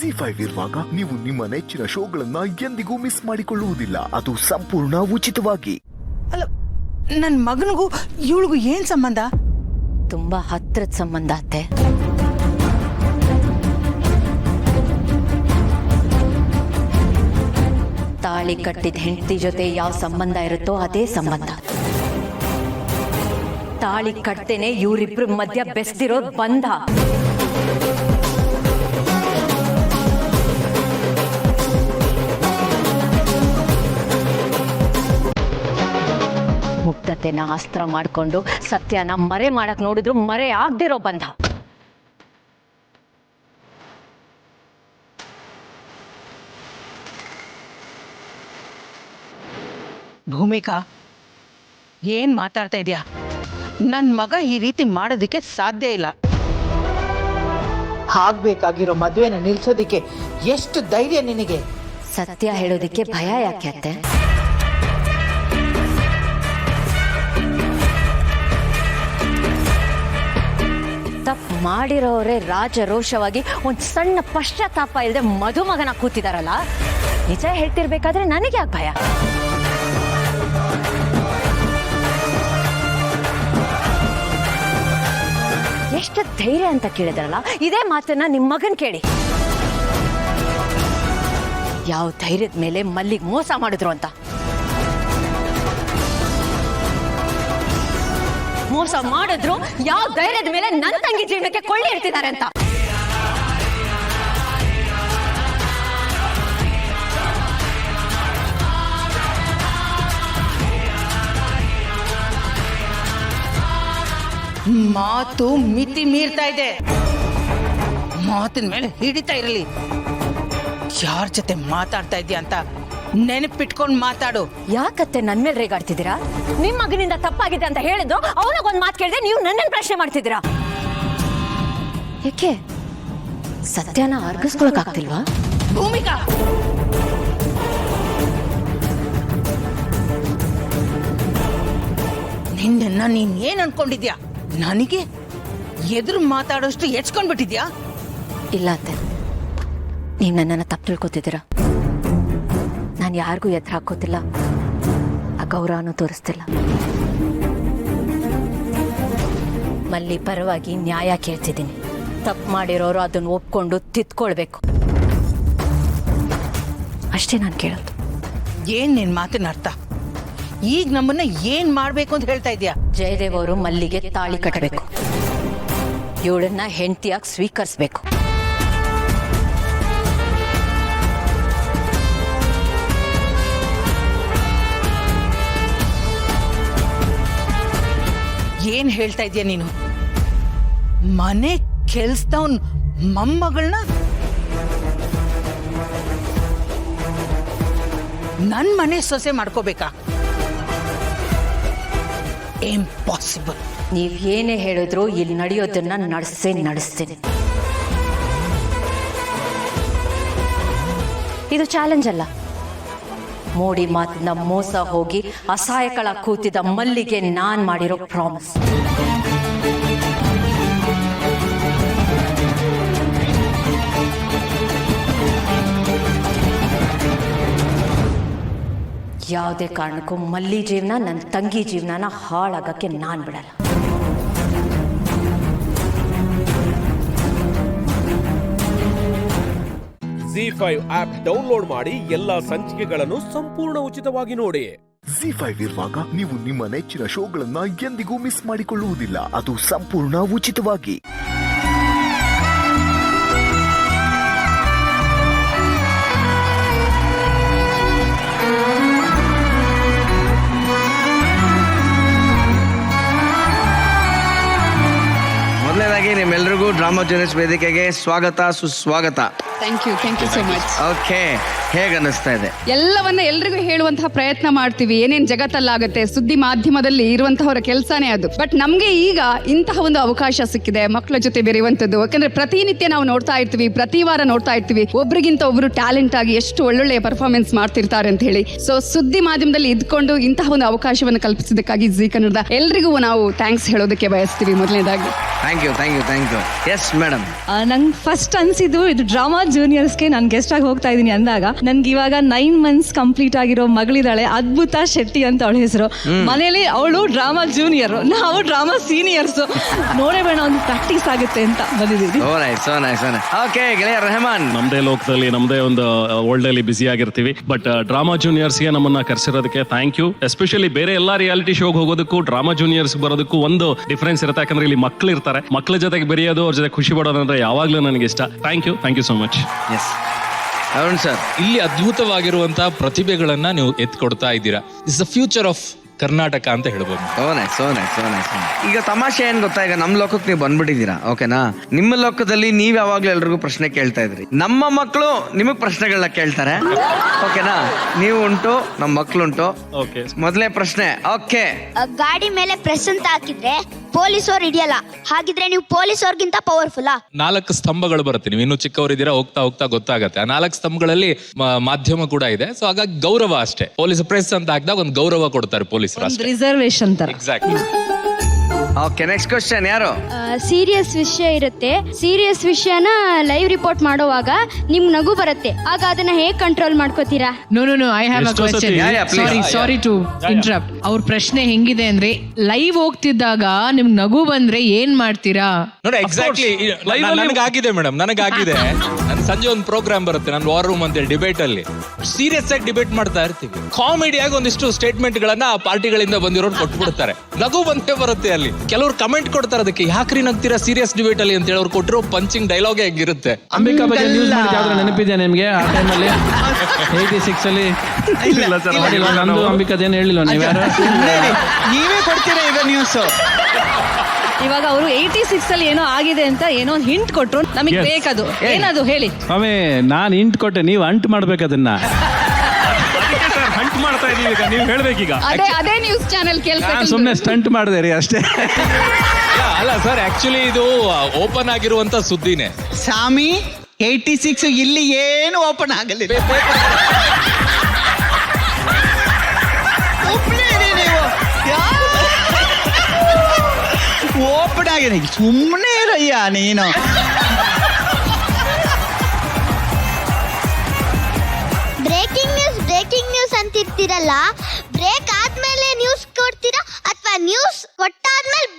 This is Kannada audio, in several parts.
ZEE5 ಇರುವಾಗ ನೀವು ನಿಮ್ಮ ನೆಚ್ಚಿನ ಶೋಗಳನ್ನ ಎಂದಿಗೂ ಮಿಸ್ ಮಾಡಿಕೊಳ್ಳುವುದಿಲ್ಲ. ಅದು ಸಂಪೂರ್ಣ ಉಚಿತವಾಗಿ. ಅಲ್ಲ, ನನ್ನ ಮಗನಿಗೂ ಇವಳಿಗೂ ಏನ್ ಸಂಬಂಧ? ತುಂಬಾ ಹತ್ರದ ಸಂಬಂಧ ಅತ್ತೆ. ತಾಳಿ ಕಟ್ಟಿದ ಹೆಂಡತಿ ಜೊತೆ ಯಾವ ಸಂಬಂಧ ಇರುತ್ತೋ ಅದೇ ಸಂಬಂಧ. ತಾಳಿ ಕಟ್ತೇನೆ ಇವರಿಬ್ರ ಮಧ್ಯ ಬೆಸ್ತಿರೋದ್ ಬಂಧ. ಮುಗ್ಧತೆನ ಅಸ್ತ್ರ ಮಾಡ್ಕೊಂಡು ಸತ್ಯನ ಮರೆ ಮಾಡಕ್ ನೋಡಿದ್ರು ಮರೆ ಆಗ್ದಿರೋ ಬಂಧ. ಭೂಮಿಕಾ, ಏನ್ ಮಾತಾಡ್ತಾ ಇದೀಯಾ? ನನ್ನ ಮಗ ಈ ರೀತಿ ಮಾಡೋದಕ್ಕೆ ಸಾಧ್ಯ ಇಲ್ಲ. ಆಗ್ಬೇಕಾಗಿರೋ ಮದುವೆನ ನಿಲ್ಸೋದಿಕ್ಕೆ ಎಷ್ಟು ಧೈರ್ಯ ನಿನಗೆ? ಸತ್ಯ ಹೇಳೋದಿಕ್ಕೆ ಭಯ ಯಾಕೆ ಅತ್ತೆ? ತಪ್ಪು ಮಾಡಿರೋರೇ ರಾಜರೋಷವಾಗಿ ಒಂದ್ ಸಣ್ಣ ಪಶ್ಚಾತ್ತಾಪ ಇಲ್ಲದೆ ಮಧುಮಗನ ಕೂತಿದಾರಲ್ಲ, ನಿಜ ಹೇಳ್ತಿರ್ಬೇಕಾದ್ರೆ ನನಗೆ ಯಾಕೆ ಭಯ? ಎಷ್ಟು ಧೈರ್ಯ ಅಂತ ಕೇಳಿದ್ರಲ್ಲ, ಇದೇ ಮಾತನ್ನ ನಿಮ್ ಮಗನ್ ಕೇಳಿ. ಯಾವ ಧೈರ್ಯದ ಮೇಲೆ ಮಲ್ಲಿಗೆ ಮೋಸ ಮಾಡಿದ್ರು ಅಂತ. ಮೋಸ ಮಾಡಿದ್ರು ಯಾವ ಧೈರ್ಯದ ಮೇಲೆ ನನ್ನ ತಂಗಿ ಜೀವನಕ್ಕೆ ಕೊಳ್ಳಿ ಇಡ್ತಿದ್ದಾರೆ ಅಂತ. ಮಾತು ಮಿತಿ ಮೀರ್ತಾ ಇದೆ. ಮಾತಿನ ಮೇಲೆ ಹಿಡಿತಾ ಇರಲಿ. ಯಾರ ಜೊತೆ ಮಾತಾಡ್ತಾ ಇದೀಯ ಅಂತ ನೆನಪಿಟ್ಕೊಂಡು ಮಾತಾಡು. ಯಾಕತ್ತೆ ನನ್ ಮೇಲೆ ರೇಗಾಡ್ತಿದ್ದೀರಾ? ನಿಮ್ ಮಗನಿಂದ ತಪ್ಪಾಗಿದೆ ಅಂತ ಹೇಳಿದ್ರು ಅವನಿಗೊಂದು ಮಾತು ಕೇಳಿದ್ರೆ ನೀವು ನನ್ನನ್ನು ಪ್ರಶ್ನೆ ಮಾಡ್ತಿದ್ದೀರಾ? ಯಾಕೆ ಸತ್ಯನ ಅರ್ಗಿಸ್ಕೊಳಕ್ ಆಗ್ತಿಲ್ವಾ? ಭೂಮಿಕಾ, ನಿನ್ನನ್ನ ನೀನ್ ಏನ್ ಅನ್ಕೊಂಡಿದ್ಯಾ? ನನಗೆ ಎದುರು ಮಾತಾಡೋಷ್ಟು ಹೆಚ್ಕೊಂಡ್ಬಿಟ್ಟಿದ್ಯಾ? ಇಲ್ಲ ಅತ್ತೆ, ನೀವು ನನ್ನನ್ನು ತಪ್ಪು ತಿಳ್ಕೊತಿದ್ದೀರಾ. ನಾನು ಯಾರಿಗೂ ಎದುರು ಹಾಕೋತಿಲ್ಲ, ಅಗೌರವನೂ ತೋರಿಸ್ತಿಲ್ಲ. ಮಲ್ಲಿ ಪರವಾಗಿ ನ್ಯಾಯ ಕೇಳ್ತಿದ್ದೀನಿ. ತಪ್ಪು ಮಾಡಿರೋರು ಅದನ್ನು ಒಪ್ಕೊಂಡು ತಿದ್ಕೊಳ್ಬೇಕು ಅಷ್ಟೇ ನಾನು ಕೇಳೋದು. ಏನ್ ನಿನ್ ಮಾತಿನ ಅರ್ಥ? ಈಗ ನಮ್ಮನ್ನ ಏನ್ ಮಾಡ್ಬೇಕು ಅಂತ ಹೇಳ್ತಾ ಇದ್ಯಾ? ಜಯದೇವ್ ಅವರು ಮಲ್ಲಿಗೆ ತಾಳಿ ಕಟ್ಟಬೇಕು, ಇವಳನ್ನ ಹೆಂಡತಿಯಾಗಿ ಸ್ವೀಕರಿಸಬೇಕು. ಏನ್ ಹೇಳ್ತಾ ಇದೀಯ ನೀನು? ಮನೆ ಕೆಲ್ಸದವನ್ ಮೊಮ್ಮಗಳನ್ನ ನನ್ ಮನೆ ಸೊಸೆ ಮಾಡ್ಕೋಬೇಕಾ? ಇಂಪಾಸಿಬಲ್. ನೀವ್ ಏನೇ ಹೇಳಿದ್ರು ಇಲ್ಲಿ ನಡೆಯೋದನ್ನ ನಡೆಸ್ತೀನಿ. ಇದು ಚಾಲೆಂಜ್ ಅಲ್ಲ. ಮೋಡಿ ಮಾತನ್ನ ಮೋಸ ಹೋಗಿ ಅಸಹಾಯಕಳ ಕೂತಿದ್ದ ಮಲ್ಲಿಗೆ ನಾನ್ ಮಾಡಿರೋ ಪ್ರಾಮಿಸ್. ಯಾವುದೇ ಕಾರಣಕ್ಕೂ ಮಲ್ಲಿ ಜೀವನ, ನನ್ನ ತಂಗಿ ಜೀವನನ ಹಾಳಾಗಕ್ಕೆ ನಾನ್ ಬಿಡಲ್ಲ. ZEE5 ಆಪ್ ಡೌನ್ಲೋಡ್ ಮಾಡಿ ಎಲ್ಲಾ ಸಂಚಿಕೆಗಳನ್ನು ಸಂಪೂರ್ಣ ಉಚಿತವಾಗಿ ನೋಡಿ. ZEE5 ಇರುವಾಗ ನೀವು ನಿಮ್ಮ ನೆಚ್ಚಿನ ಶೋಗಳನ್ನ ಎಂದಿಗೂ ಮಿಸ್ ಮಾಡಿಕೊಳ್ಳುವುದಿಲ್ಲ. ಅದು ಸಂಪೂರ್ಣ ಉಚಿತವಾಗಿ. ಮೊದಲನೇದಾಗಿ ನಿಮ್ಮೆಲ್ಲರಿಗೂ ಡ್ರಾಮಾ ಜೂನಿಯರ್ಸ್ ವೇದಿಕೆಗೆ ಸ್ವಾಗತ, ಸುಸ್ವಾಗತ. Thank you so much. Okay, ಹೇಗೆ ಅನ್ನಿಸ್ತಾ ಇದೆ? ಎಲ್ಲವನ್ನ ಎಲ್ರಿಗೂ ಹೇಳುವಂತಹ ಪ್ರಯತ್ನ ಮಾಡ್ತೀವಿ. ಏನೇನ್ ಜಗತ್ತಲ್ಲಾಗುತ್ತೆ, ಸುದ್ದಿ ಮಾಧ್ಯಮದಲ್ಲಿ ಇರುವಂತಹವರ ಕೆಲಸನೇ ಅದು. ಬಟ್ ನಮ್ಗೆ ಈಗ ಇಂತಹ ಒಂದು ಅವಕಾಶ ಸಿಕ್ಕಿದೆ ಮಕ್ಕಳ ಜೊತೆ ಬೆರೆಯುವಂತದ್ದು. ಯಾಕಂದ್ರೆ ಪ್ರತಿನಿತ್ಯ ನಾವು ನೋಡ್ತಾ ಇರ್ತೀವಿ, ಪ್ರತಿ ವಾರ ನೋಡ್ತಾ ಇರ್ತೀವಿ, ಒಬ್ರಿಗಿಂತ ಒಬ್ರು ಟ್ಯಾಲೆಂಟ್ ಆಗಿ ಎಷ್ಟು ಒಳ್ಳೊಳ್ಳೆಯ ಪರ್ಫಾರ್ಮೆನ್ಸ್ ಮಾಡ್ತಿರ್ತಾರೆ ಅಂತ ಹೇಳಿ. ಸೊ ಸುದ್ದಿ ಮಾಧ್ಯಮದಲ್ಲಿ ಇದ್ಕೊಂಡು ಇಂತಹ ಒಂದು ಅವಕಾಶವನ್ನು ಕಲ್ಪಿಸಿದ್ದಕ್ಕಾಗಿ ಜೀ ಕನ್ನಡದ ಎಲ್ರಿಗೂ ನಾವು ಥ್ಯಾಂಕ್ಸ್ ಹೇಳೋದಕ್ಕೆ ಬಯಸ್ತೀವಿ ಮೊದಲನೇದಾಗಿ. Thank you. Yes madam. ನಂಗೆ ಫಸ್ಟ್ ಅನ್ಸಿದ್ದು ಇದು ಡ್ರಾಮಾ ಜೂನಿಯರ್ಸ್ಗೆ ನಾನು ಗೆಸ್ಟ್ ಆಗಿ ಹೋಗ್ತಾ ಇದ್ದೀನಿ ಅಂದಾಗ ನನ್ಗೆ ಇವಾಗ 9 months ಕಂಪ್ಲೀಟ್ ಆಗಿರೋ ಮಗಳಿದ್ದಾಳೆ, ಅದ್ಭುತ ಶೆಟ್ಟಿ ಅಂತ ಅವಳ ಹೆಸರು. ಮನೇಲಿ ಅವಳು ಡ್ರಾಮಾ ಜೂನಿಯರ್, ನಾವು ಡ್ರಾಮಾ ಸೀನಿಯರ್ಸ್. ನೋಡೇ ಬೇಡ, ಒಂದು ಪ್ರಾಕ್ಟೀಸ್ ಆಗುತ್ತೆ ಅಂತ ಬಂದಿದ್ದೀವಿ. ಓಕೆ ಗೆಳೆಯ ರೆಹಮಾನ್, ನಮ್ದೇ ಲೋಕದಲ್ಲಿ ನಮ್ದೇ ಒಂದು ವರ್ಲ್ಡ್ ಅಲ್ಲಿ ಬಿಸಿ ಆಗಿರ್ತೀವಿ. ಬಟ್ ಡ್ರಾಮಾ ಜೂನಿಯರ್ಸ್ಗೆ ನಮ್ಮನ್ನ ಕರೆಸಿರೋದಕ್ಕೆ ಥ್ಯಾಂಕ್ ಯು. ಎಸ್ಪೆಷಲಿ ಬೇರೆ ಎಲ್ಲಾ ರಿಯಾಲಿಟಿ ಶೋಗೆ ಹೋಗೋದಕ್ಕೂ ಡ್ರಾಮಾ ಜೂನಿಯರ್ಸ್ ಬರೋದಕ್ಕೂ ಒಂದು ಡಿಫ್ರೆನ್ಸ್ ಇರುತ್ತೆ. ಯಾಕಂದ್ರೆ ಇಲ್ಲಿ ಮಕ್ಳು ಇರ್ತಾರೆ, ಮಕ್ಳ ಜೊತೆಗೆ ಬೆರೆಯೋದು, ಅವ್ರ ಜೊತೆ ಖುಷಿ ಪಡೋದಂದ್ರೆ ಯಾವಾಗ್ಲೂ ನನಗೆ ಇಷ್ಟ. Thank you so much. Arun sir, ಇಲ್ಲಿ ಅದ್ಭುತವಾಗಿರುವಂತಹ ಪ್ರತಿಭೆಗಳನ್ನ ನೀವು ಎತ್ಕೊಡ್ತಾ ಇದ್ದೀರಾ. Is the future of Karnataka ಅಂತ ಹೇಳ್ಬೋದು. So nice. ಈಗ ತಮಾಷೆ ಏನ್ ಗೊತ್ತಾ, ಈಗ ನಮ್ ಲೋಕಕ್ಕೆ ನೀವು ಬಂದ್ಬಿಟ್ಟಿದ್ದೀರಾ, ಓಕೆನಾ? ನಿಮ್ಮ ಲೋಕದಲ್ಲಿ ನೀವ್ ಯಾವಾಗ್ಲೂ ಎಲ್ರಿಗೂ ಪ್ರಶ್ನೆ ಕೇಳ್ತಾ ಇದ್ರಿ, ನಮ್ಮ ಮಕ್ಕಳು ನಿಮಗ್ ಪ್ರಶ್ನೆಗಳನ್ನ ಕೇಳ್ತಾರೆ, ಓಕೆನಾ? ನೀವು ಉಂಟು, ನಮ್ಮ ಮಕ್ಳು ಉಂಟು. ಓಕೆ, ಮೊದಲೇ ಪ್ರಶ್ನೆ. ಓಕೆ, ಗಾಡಿ ಮೇಲೆ ಪ್ರೆಸ್ ಅಂತ ಹಾಕಿದ್ರೆ ಪೊಲೀಸವ್ರು ಹಿಡಿಯಲ್ಲ, ಹಾಗಿದ್ರೆ ನೀವು ಪೊಲೀಸವ್ರಿಗಿಂತ ಪವರ್ಫುಲ್ಲಾ? 4 ಸ್ತಂಭಗಳು ಬರುತ್ತೆ, ನೀವು ಇನ್ನೂ ಚಿಕ್ಕವರಿದ್ದೀರಾ, ಹೋಗ್ತಾ ಗೊತ್ತಾಗತ್ತೆ. ಆ 4 ಸ್ತಂಭಗಳಲ್ಲಿ ಮಾಧ್ಯಮ ಕೂಡ ಇದೆ. ಸೊ ಹಾಗಾಗಿ ಗೌರವ ಅಷ್ಟೇ. ಪೊಲೀಸ್ ಪ್ರೆಸ್ ಅಂತ ಹಾಕಿದಾಗ ಒಂದು ಗೌರವ ಕೊಡ್ತಾರೆ ಪೊಲೀಸರು, ರಿಸರ್ವೇಶನ್ ತರ. ಎಕ್ಸಾಕ್ಟ್ಲಿ. Okay, next question. ಯಾರು? ಸೀರಿಯಸ್ ವಿಷಯ ಇರುತ್ತೆ, ಸೀರಿಯಸ್ ವಿಷಯನ ಲೈವ್ ರಿಪೋರ್ಟ್ ಮಾಡುವಾಗ ನಿಮ್ ನಗು ಬರುತ್ತೆ, ಆಗ ಅದನ್ನ ಹೇಗ್ ಕಂಟ್ರೋಲ್ ಮಾಡ್ಕೋತೀರಾ? No I have a question. Sorry to interrupt. ಅವ್ರ ಪ್ರಶ್ನೆ ಹೆಂಗಿದೆ ಅಂದ್ರೆ, ಲೈವ್ ಹೋಗ್ತಿದ್ದಾಗ ನಿಮ್ ನಗು ಬಂದ್ರೆ ಏನ್ ಮಾಡ್ತೀರಾ? ನೋಡಿ, ಎಕ್ಸಾಕ್ಟ್ಲಿ ನನಗಾಗಿದೆ ಮೇಡಮ್, ನನಗಾಗಿದೆ. ನನ್ ಸಂಜೆ ಒಂದು ಪ್ರೋಗ್ರಾಮ್ ಬರುತ್ತೆ, ನಾನು ವಾರ್ ರೂಮ್ ಅಂತೇಳಿ ಡಿಬೇಟ್ ಅಲ್ಲಿ ಸೀರಿಯಸ್ ಆಗಿ ಡಿಬೇಟ್ ಮಾಡ್ತಾ ಇರ್ತೀವಿ. ಕಾಮಿಡಿಯಾಗಿ ಒಂದಿಷ್ಟು ಸ್ಟೇಟ್ಮೆಂಟ್ ಗಳನ್ನ ಆ ಪಾರ್ಟಿಗಳಿಂದ ಬಂದಿರೋರು ಕೊಟ್ಬಿಡ್ತಾರೆ, ನಗು ಬಂದೇ ಬರುತ್ತೆ. ಅಲ್ಲಿ ಕೆಲವರು ಕಮೆಂಟ್ ಕೊಡ್ತಾರೆ, ಅದಕ್ಕೆ ಯಾಕ್ರಿ ನಗ್ತೀರಾ ಸೀರಿಯಸ್ ಡಿಬೇಟ್ ಅಲ್ಲಿ ಅಂತ ಹೇಳಿ. ಅವ್ರು ಕೊಟ್ಟಿರೋ ಪಂಚಿಂಗ್ ಡೈಲಾಗ್ ಹೆಂಗಿರುತ್ತೆ. ಅಂಬಿಕಾ ಬಗ್ಗೆ ನ್ಯೂಸ್ ಮಾಡಿದ್ರೆ ನೆನಪಿದೆ ನಿಮ್ಗೆ? ಆ ಟೈಮಲ್ಲಿ 86 ಅಲ್ಲಿ ನಂದು ಅಂಬಿಕಾದೇನು ಹೇಳಿಲ್ವ ನೀವು? ಯಾರು ನೀವೇ ಕೊಡ್ತೀರಾ ಈಗ ನ್ಯೂಸ್? ಇವಾಗ ಅವರು 86 ಅಲ್ಲಿ ಏನೋ ಆಗಿದೆ ಅಂತ ಏನೋ ಒಂದು ಹಿಂಟ್ ಕೊಟ್ರು, ನಮಗೆ ಬೇಕದು. ಏನದು ಹೇಳಿ ಸ್ವಾಮಿ? ನಾನು ಹಿಂಟ್ ಕೊಟ್ಟೆ, ನೀವು ಅಂಟ್ ಮಾಡ್ಬೇಕು ಅದನ್ನ. ಹಂಟ್ ಮಾಡ್ತಾ ಇದೀವಿ ಈಗ, ನೀವು ಹೇಳ್ಬೇಕೀಗ. ಅದೇ ನ್ಯೂಸ್ ಚಾನೆಲ್ ನಾನು ಸುಮ್ಮನೆ ಸ್ಟಂಟ್ ಮಾಡಿದೆ ರೀ ಅಷ್ಟೇ. ಅಲ್ಲ ಸರ್, ಆಕ್ಚುಲಿ ಇದು ಓಪನ್ ಆಗಿರುವಂತ ಸುದ್ದಿನೇ. ಸ್ವಾಮಿ 86 ಇಲ್ಲಿ ಏನು ಓಪನ್ ಆಗಲಿಲ್ಲ. ಓಪನ್ ಆಗಿದೆ, ಸುಮ್ಮನೆ ಇರಯ್ಯ ನೀನು. ಬ್ರೇಕಿಂಗ್ ನ್ಯೂಸ್ ಅಂತಿರ್ತೀರಲ್ಲ, ಬ್ರೇಕ್ ಆದ್ಮೇಲೆ ನ್ಯೂಸ್ ಕೊಡ್ತೀರಾ ಅಥವಾ ನ್ಯೂಸ್ ಕೊಟ್ಟಾದ್ಮೇಲೆ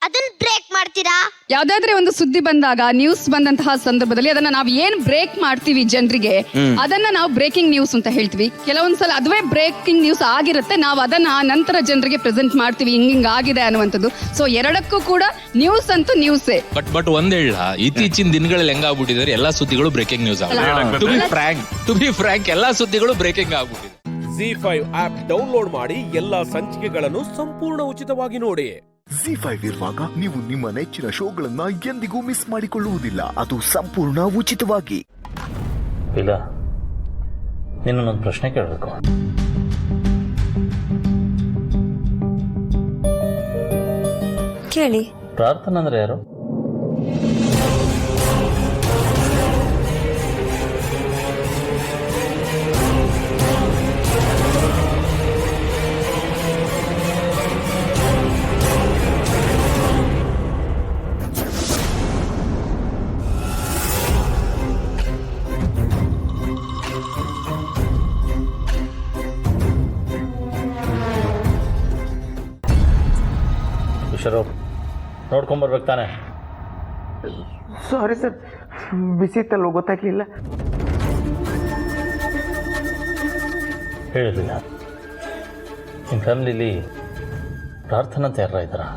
ಅದನ್ನ ಬ್ರೇಕ್ ಮಾಡ್ತೀರಾ? ಯಾವ್ದಾದ್ರೆ ಒಂದು ಸುದ್ದಿ ಬಂದಾಗ, ನ್ಯೂಸ್ ಬಂದಂತಹ ಸಂದರ್ಭದಲ್ಲಿ ಅದನ್ನ ನಾವು ಏನ್ ಬ್ರೇಕ್ ಮಾಡ್ತೀವಿ ಜನರಿಗೆ, ಅದನ್ನ ನಾವು ಬ್ರೇಕಿಂಗ್ ನ್ಯೂಸ್ ಅಂತ ಹೇಳ್ತೀವಿ. ಕೆಲವೊಂದ್ಸಲ ಅದುವೇ ಬ್ರೇಕಿಂಗ್ ನ್ಯೂಸ್ ಆಗಿರುತ್ತೆ, ನಾವು ಅದನ್ನ ನಂತರ ಜನರಿಗೆ ಪ್ರೆಸೆಂಟ್ ಮಾಡ್ತೀವಿ, ಹಿಂಗ್ ಆಗಿದೆ ಅನ್ನುವಂಥದ್ದು. ಸೊ ಎರಡಕ್ಕೂ ಕೂಡ ನ್ಯೂಸ್ ಅಂತೂ ನ್ಯೂಸೇ. ಬಟ್ ಒಂದ್ ಹೇಳ, ಇತ್ತೀಚಿನ ದಿನಗಳಲ್ಲಿ ಹೆಂಗಾಗ್ಬಿಟ್ಟಿದ್ದಾರೆ, ಎಲ್ಲಾ ಸುದ್ದಿಗಳು ಬ್ರೇಕಿಂಗ್ ನ್ಯೂಸ್ ಆಗುತ್ತೆ. ಟು ಬಿ ಫ್ರಾಂಕ್ ಎಲ್ಲಾ ಸುದ್ದಿಗಳು ಬ್ರೇಕಿಂಗ್ ಆಗ್ಬಿಟ್ಟಿದೆ. ZEE5 ಆಪ್ ಡೌನ್ಲೋಡ್ ಮಾಡಿ ಎಲ್ಲಾ ಸಂಚಿಕೆಗಳನ್ನು ಸಂಪೂರ್ಣ ಉಚಿತವಾಗಿ ನೋಡಿ. ZEE5 ಇರುವಾಗ ನೀವು ನಿಮ್ಮ ನೆಚ್ಚಿನ ಶೋಗಳನ್ನ ಎಂದಿಗೂ ಮಿಸ್ ಮಾಡಿಕೊಳ್ಳುವುದಿಲ್ಲ, ಅದು ಸಂಪೂರ್ಣ ಉಚಿತವಾಗಿ. ಇಲ್ಲ, ನಿನ್ನೊಂದು ಪ್ರಶ್ನೆ ಕೇಳಬೇಕು. ಕೇಳಿ. ಪ್ರಾರ್ಥನಾ ಅಂದ್ರೆ ಯಾರು? ನೋಡ್ಕೊಂಬರ್ಬೇಕು ತಾನೆ? ಸಾರಿ ಸರ್, ಬಿಸಿ ಇತ್ತಲ್ವ, ಗೊತ್ತಾಗ್ಲಿಲ್ಲ. ಹೇಳಿರಲಿಲ್ಲ. ನಿಮ್ಮ ಫ್ಯಾಮಿಲಿಲಿ ಪ್ರಾರ್ಥನಾ ಅಂತ ಯಾರ ಇದ್ದಾರಾ?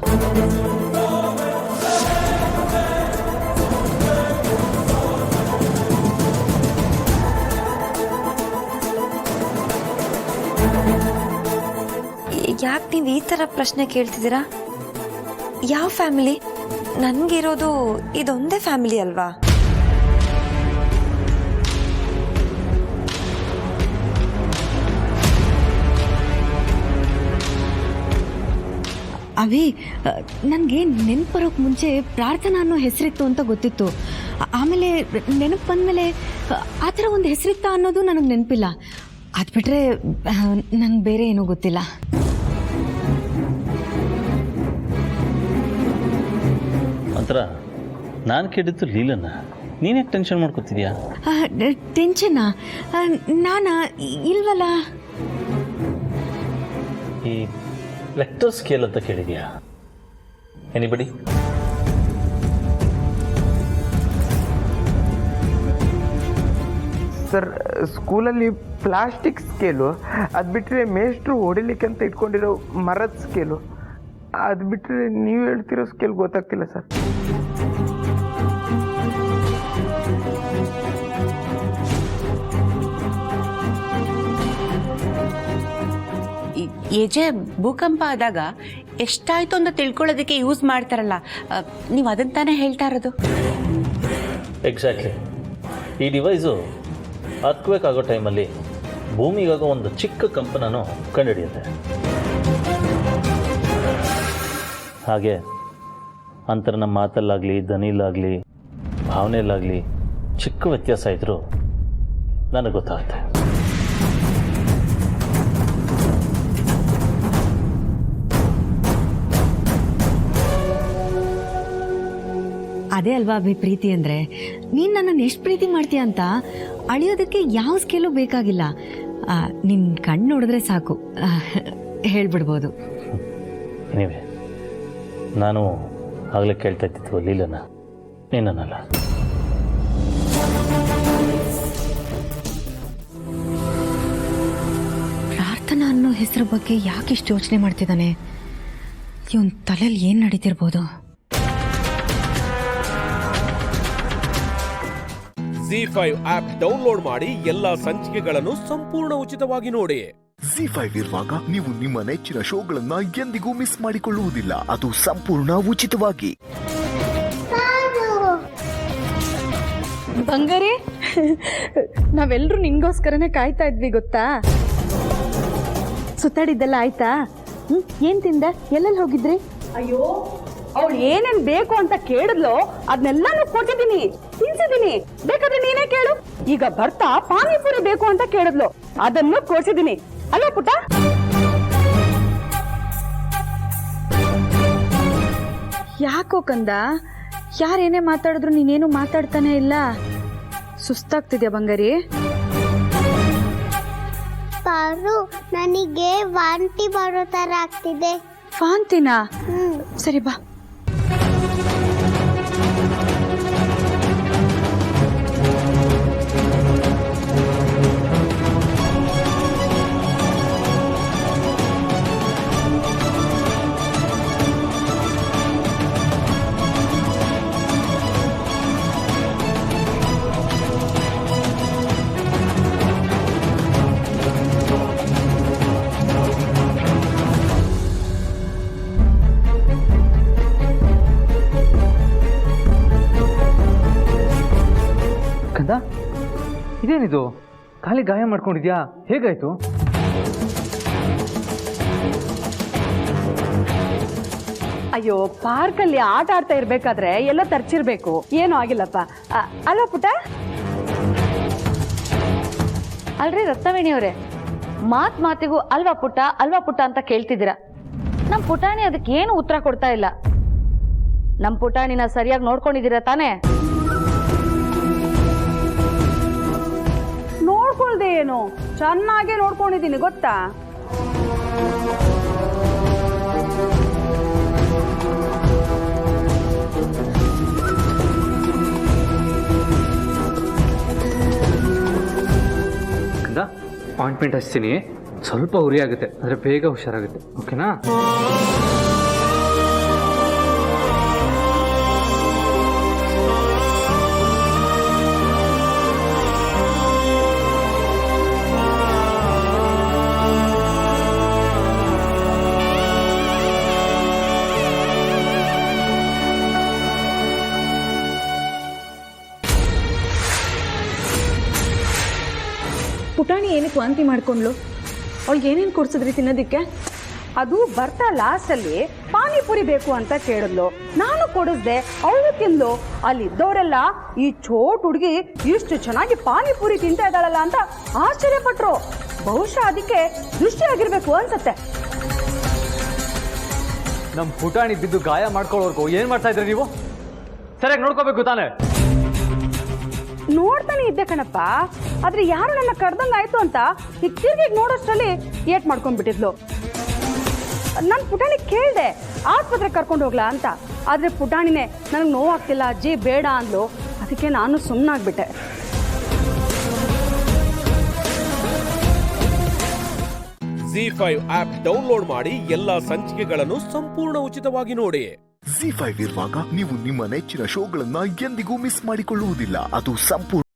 ಯಾಕೆ ನೀವು ಈ ಥರ ಪ್ರಶ್ನೆ ಕೇಳ್ತಿದ್ದೀರಾ? ಯಾವ ಫ್ಯಾಮಿಲಿ? ನನಗಿರೋದು ಇದೊಂದೇ ಫ್ಯಾಮಿಲಿ ಅಲ್ವಾ? ಅಭಿ, ನನಗೆ ನೆನಪು ಬರೋಕ್ಕೆ ಮುಂಚೆ ಪ್ರಾರ್ಥನಾ ಅನ್ನೋ ಹೆಸರಿತ್ತು ಅಂತ ಗೊತ್ತಿತ್ತು. ಆಮೇಲೆ ನೆನಪು ಬಂದಮೇಲೆ ಆ ಥರ ಒಂದು ಹೆಸರಿತ್ತ ಅನ್ನೋದು ನನಗೆ ನೆನಪಿಲ್ಲ. ಅದು ಬಿಟ್ಟರೆ ನಂಗೆ ಬೇರೆ ಏನೂ ಗೊತ್ತಿಲ್ಲ. ಒಂಥರ ನಾನು ಕೇಳಿದ್ದು ಲೀಲನ್ನ. ನೀನ್ಯಾಕೆ ಟೆನ್ಷನ್ ಮಾಡ್ಕೊತಿದ್ಯಾ? ಟೆನ್ಷನಾ? ನಾನಾ? ಇಲ್ವಲ್ಲ. ಈ ವೆಕ್ಟರ್ ಸ್ಕೇಲ್ ಅಂತ ಕೇಳಿದ್ಯಾ? ಎನಿಬಡಿ? ಸರ್, ಸ್ಕೂಲಲ್ಲಿ ಪ್ಲಾಸ್ಟಿಕ್ ಸ್ಕೇಲು, ಅದು ಬಿಟ್ಟರೆ ಮೇಷ್ಟ್ರು ಹೊಡಿಲಿಕ್ಕೆ ಅಂತ ಇಟ್ಕೊಂಡಿರೋ ಮರದ ಸ್ಕೇಲು, ಅದು ಬಿಟ್ಟರೆ ನೀವು ಹೇಳ್ತಿರೋ ಸ್ಕೇಲ್ ಗೊತ್ತಾಗ್ತಿಲ್ಲ ಸರ್. ಏಜೆ ಭೂಕಂಪ ಆದಾಗ ಎಷ್ಟಾಯ್ತು ಅಂತ ತಿಳ್ಕೊಳ್ಳೋದಕ್ಕೆ ಯೂಸ್ ಮಾಡ್ತಾರಲ್ಲ, ನೀವು ಅದನ್ನ ತಾನೇ ಹೇಳ್ತಾ ಇರೋದು? ಎಕ್ಸಾಕ್ಟ್ಲಿ. ಈ ಡಿವೈಸು ಅರ್ಥಕ್ವೇಕ್ ಆಗೋ ಟೈಮಲ್ಲಿ ಭೂಮಿಗಾಗೋ ಒಂದು ಚಿಕ್ಕ ಕಂಪನೂ ಕಂಡುಹಿಡಿಯುತ್ತೆ. ಹಾಗೆ ಅಂತರ ನಮ್ಮ ಮಾತಲ್ಲಾಗಲಿ, ದನಿಲಾಗಲಿ, ಭಾವನೆಯಲ್ಲಾಗಲಿ ಚಿಕ್ಕ ವ್ಯತ್ಯಾಸ ಇದ್ದರೂ ನನಗೆ ಗೊತ್ತಾಗುತ್ತೆ. ಅದೇ ಅಲ್ವಾ ಅಭಿ ಪ್ರೀತಿ ಅಂದರೆ. ನೀನು ನನ್ನನ್ನು ಎಷ್ಟು ಪ್ರೀತಿ ಮಾಡ್ತೀಯ ಅಂತ ಅಳಿಯೋದಕ್ಕೆ ಯಾವ ಸ್ಕೇಲು ಬೇಕಾಗಿಲ್ಲ. ನಿನ್ನ ಕಣ್ಣು ನೋಡಿದ್ರೆ ಸಾಕು, ಹೇಳ್ಬಿಡ್ಬೋದು. ನೀವೇ ನಾನು ಆಗಲೇ ಕೇಳ್ತಾ ಇದ್ದಿತ್ತು ಲೀಲನ, ನೀನನ್ನಲ್ಲ. ಪ್ರಾರ್ಥನಾ ಅನ್ನೋ ಹೆಸರು ಬಗ್ಗೆ ಯಾಕಿಷ್ಟು ಯೋಚನೆ ಮಾಡ್ತಿದ್ದಾನೆ? ಇವನ್ ತಲೆಯಲ್ಲಿ ಏನು ನಡೀತಿರ್ಬೋದು? ZEE5 ಆಪ್ ಡೌನ್ಲೋಡ್ ಮಾಡಿ ಎಲ್ಲಾ ಸಂಚಿಕೆಗಳನ್ನು ಸಂಪೂರ್ಣ ಉಚಿತವಾಗಿ ನೋಡಿ. ZEE5 ಇರುವಾಗ ನೀವು ನಿಮ್ಮ ನೆಚ್ಚಿನ ಶೋಗಳನ್ನ ಎಂದಿಗೂ ಮಿಸ್ ಮಾಡಿಕೊಳ್ಳುವುದಿಲ್ಲ, ಅದು ಸಂಪೂರ್ಣ ಉಚಿತವಾಗಿ. ಬಂಗಾರಿ, ನಾವೆಲ್ಲರೂ ನಿಂಗೋಸ್ಕರನೇ ಕಾಯ್ತಾ ಇದ್ವಿ ಗೊತ್ತಾ? ಸುತ್ತಾಡಿದ್ದೆಲ್ಲ ಆಯ್ತಾ? ಏನ್ ತಿಂದೆ? ಎಲ್ಲೆಲ್ಲಿ ಹೋಗಿದ್ರಿ? ಅಯ್ಯೋ, ಅವಳು ಏನೇನ್ ಬೇಕು ಅಂತ ಕೇಳಿದ್ಲು ಅದನ್ನೆಲ್ಲಾನು ಕೊಟ್ಟಿದ್ದೀನಿ, ತಿನ್ಸಿದ್ದೀನಿ. ಬೇಕಾದ್ರೆ ನೀನೇ ಕೇಳು. ಈಗ ಬರ್ತಾ ಪಾನಿಪುರಿ ಬೇಕು ಅಂತ ಕೇಳಿದ್ಲು, ಅದನ್ನು ಕೊಡ್ಸಿದ್ದೀನಿ. ಅಲ್ಲ ಪುಟ್ಟ? ಯಾಕೋ ಕಂದ, ಯಾರೇನೇ ಮಾತಾಡಿದ್ರು ನೀನೇನು ಮಾತಾಡ್ತಾನೆ ಇಲ್ಲ. ಸುಸ್ತಾಗ್ತಿದ್ಯಾ ಬಂಗಾರಿ? ಪಾರು, ನನಗೆ ವಾಂತಿ ಬರೋ ತರ ಆಗ್ತಿದೆ. ವಾಂತಿನಾ? ಸರಿ ಬಾ. ಇದೇನಿದು? ಖಾಲಿ ಗಾಯ ಮಾಡ್ಕೊಂಡಿದ್ಯಾ? ಹೇಗಾಯ್ತು? ಅಯ್ಯೋ, ಪಾರ್ಕಲ್ಲಿ ಆಟ ಆಡ್ತಾ ಇರ್ಬೇಕಾದ್ರೆ ಎಲ್ಲ ತರ್ಚಿರ್ಬೇಕು. ಏನೂ ಆಗಿಲ್ಲಪ್ಪ. ಅಲ್ವಾ ಪುಟ್ಟ? ಅಲ್ರಿ ರತ್ನವೇಣಿಯವರೇ, ಮಾತಿಗೂ ಅಲ್ವಾ ಪುಟ್ಟ ಅಂತ ಕೇಳ್ತಿದ್ದೀರಾ. ನಮ್ಮ ಪುಟಾಣಿ ಅದಕ್ಕೆ ಏನು ಉತ್ತರ ಕೊಡ್ತಾ ಇಲ್ಲ. ನಮ್ಮ ಪುಟಾಣಿನ ಸರಿಯಾಗಿ ನೋಡ್ಕೊಂಡಿದ್ದೀರಾ ತಾನೇ? ನೋಡ್ಕೊಳ್ದೆ ಏನು, ಚೆನ್ನಾಗೇ ನೋಡ್ಕೊಂಡಿದ್ದೀನಿ ಗೊತ್ತಾ? ಆಯಿಂಟ್ಮೆಂಟ್ ಹಚ್ತೀನಿ, ಸ್ವಲ್ಪ ಉರಿ ಆಗುತ್ತೆ, ಆದರೆ ಬೇಗ ಹುಷಾರಾಗುತ್ತೆ. ಓಕೆನಾ? ಪುಟಾಣಿ ಏನಕ್ಕೆ ವಾಂತಿ ಮಾಡ್ಕೊಂಡ್ಲು? ಅವಳಿಗೆ ಏನೇನು ಕೊಡ್ಸಿದ್ರಿ ತಿನ್ನೋದಿಕ್ಕೆ? ಅದು ಬರ್ತಾ ಲಾಸ್ಟಲ್ಲಿ ಪಾನಿಪುರಿ ಬೇಕು ಅಂತ ಕೇಳಿದ್ಲು, ನಾನು ಕೊಡಿಸ್ದೆ, ಅವಳು ತಿಂದ್ಲು. ಅಲ್ಲಿದ್ದವರೆಲ್ಲ ಈ ಚೋಟ್ ಹುಡುಗಿ ಇಷ್ಟು ಚೆನ್ನಾಗಿ ಪಾನಿಪುರಿ ತಿಂತಾ ಇದ್ದಾಳಲ್ಲ ಅಂತ ಆಶ್ಚರ್ಯಪಟ್ರು. ಬಹುಶಃ ಅದಕ್ಕೆ ದೃಷ್ಟಿ ಆಗಿರ್ಬೇಕು ಅನ್ಸತ್ತೆ. ನಮ್ಮ ಪುಟಾಣಿ ಬಿದ್ದು ಗಾಯ ಮಾಡ್ಕೊಳ್ಳೋರ್ಗು ಏನ್ ಮಾಡ್ತಾ ಇದ್ರಿ ನೀವು? ಸರಿಯಾಗಿ ನೋಡ್ಕೋಬೇಕು ತಾನೆ. ನೋಡ್ತಾನೆ ಇದ್ದೆ ಕಣಪ್ಪ, ಆದ್ರೆ ಯಾರು ನನ್ನ ಕರ್ದಂಗಾಯ್ತು ಅಂತ ಈಗ ತಿರ್ಗಿ ನೋಡೋಷ್ಟರಲ್ಲಿ ಏಟ್ ಮಾಡ್ಕೊಂಡ್ಬಿಟ್ಟಿದ್ಲು. ನಾನು ಪುಟಾಣಿ ಕೇಳಿದೆ ಆಸ್ಪತ್ರೆ ಕರ್ಕೊಂಡು ಹೋಗ್ಲಾ ಅಂತ, ಆದ್ರೆ ಪುಟಾಣಿನೇ ನನಗೆ ನೋವಾಗ್ತಿಲ್ಲ ಅಜ್ಜಿ ಬೇಡ ಅಂದ್ಲು. ಅದಕ್ಕೆ ನಾನು ಸುಮ್ಮನಾಗ್ಬಿಟ್ಟೆ. ZEE5 ಆಪ್ ಡೌನ್ಲೋಡ್ ಮಾಡಿ ಎಲ್ಲಾ ಸಂಚಿಕೆಗಳನ್ನು ಸಂಪೂರ್ಣ ಉಚಿತವಾಗಿ ನೋಡಿ. ZEE5 ಇರುವಾಗ ನೀವು ನಿಮ್ಮ ನೆಚ್ಚಿನ ಶೋಗಳನ್ನ ಎಂದಿಗೂ ಮಿಸ್ ಮಾಡಿಕೊಳ್ಳುವುದಿಲ್ಲ. ಅದು ಸಂಪೂರ್ಣ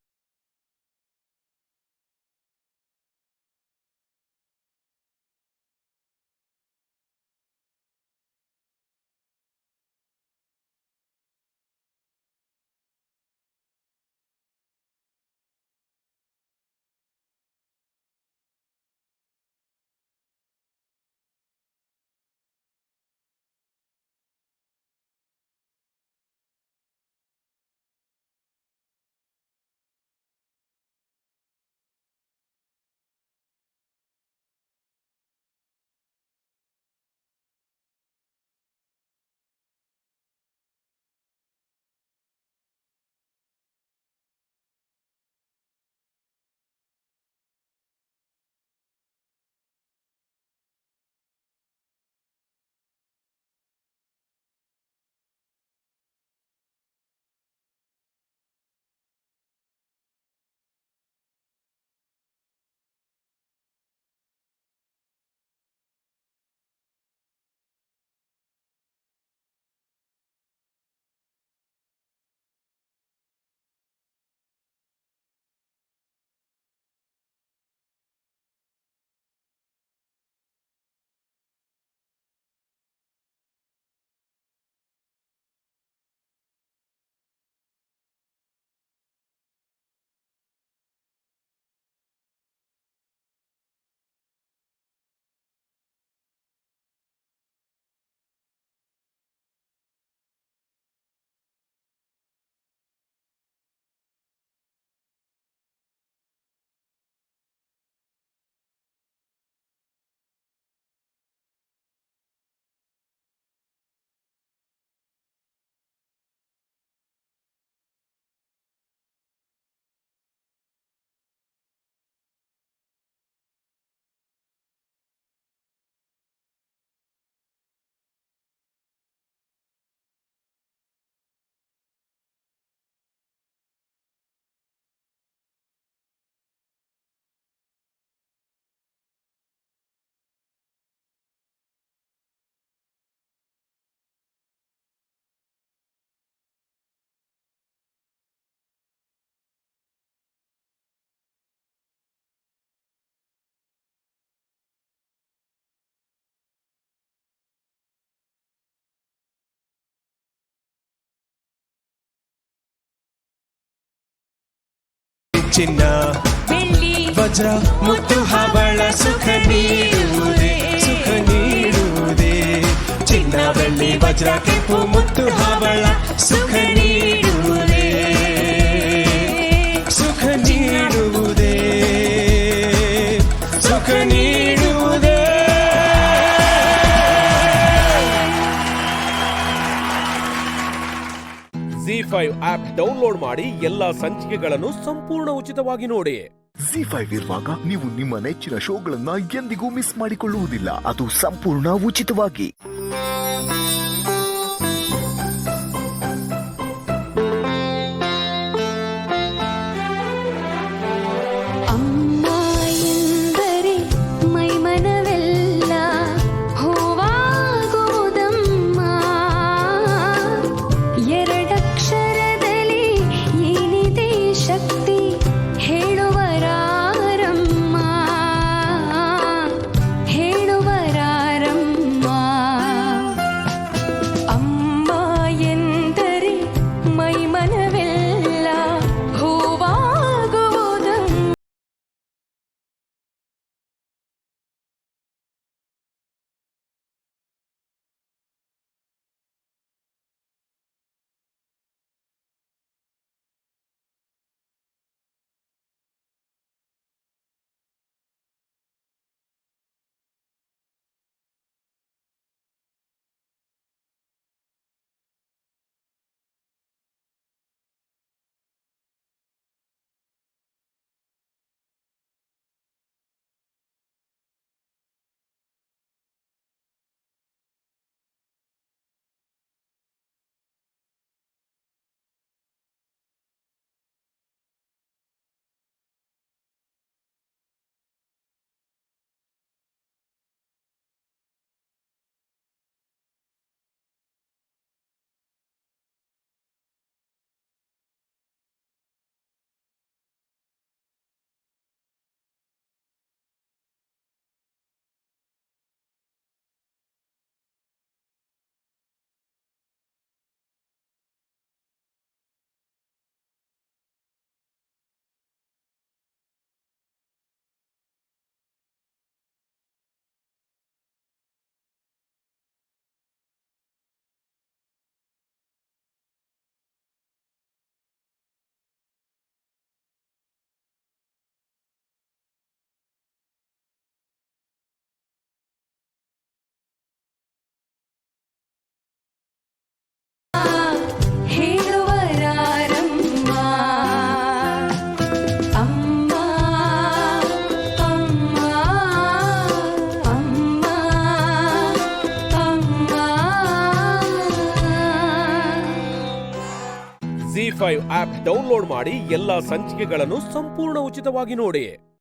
ಚಿನ್ನ ಬೆಳ್ಳಿ ವಜ್ರ ಮುತ್ತು ಹವಳ ಸುಖ ನೀಡುವುದೇ ಸುಖ ನೀಡುವುದೇ. ಚಿನ್ನ ಬೆಳ್ಳಿ ವಜ್ರ ಕೆಂಪು ಮುತ್ತು ಹವಳ ಸುಖ ನೀಡುವುದೇ ಸುಖ ನೀಡುವುದೇ ಸುಖ ನೀಡುವುದೇ. ZEE5 ಆಪ್ ಡೌನ್ಲೋಡ್ ಮಾಡಿ ಎಲ್ಲಾ ಸಂಚಿಕೆಗಳನ್ನು ಸಂಪೂರ್ಣ ಉಚಿತವಾಗಿ ನೋಡಿ. ZEE5 ಇರುವಾಗ ನೀವು ನಿಮ್ಮ ನೆಚ್ಚಿನ ಶೋಗಳನ್ನ ಎಂದಿಗೂ ಮಿಸ್ ಮಾಡಿಕೊಳ್ಳುವುದಿಲ್ಲ. ಅದು ಸಂಪೂರ್ಣ ಉಚಿತವಾಗಿ. ಹೇಳುವರಾರಮ್ಮ ZEE5 ಆಪ್ ಡೌನ್ಲೋಡ್ ಮಾಡಿ ಎಲ್ಲಾ ಸಂಚಿಕೆಗಳನ್ನು ಸಂಪೂರ್ಣ ಉಚಿತವಾಗಿ ನೋಡಿ.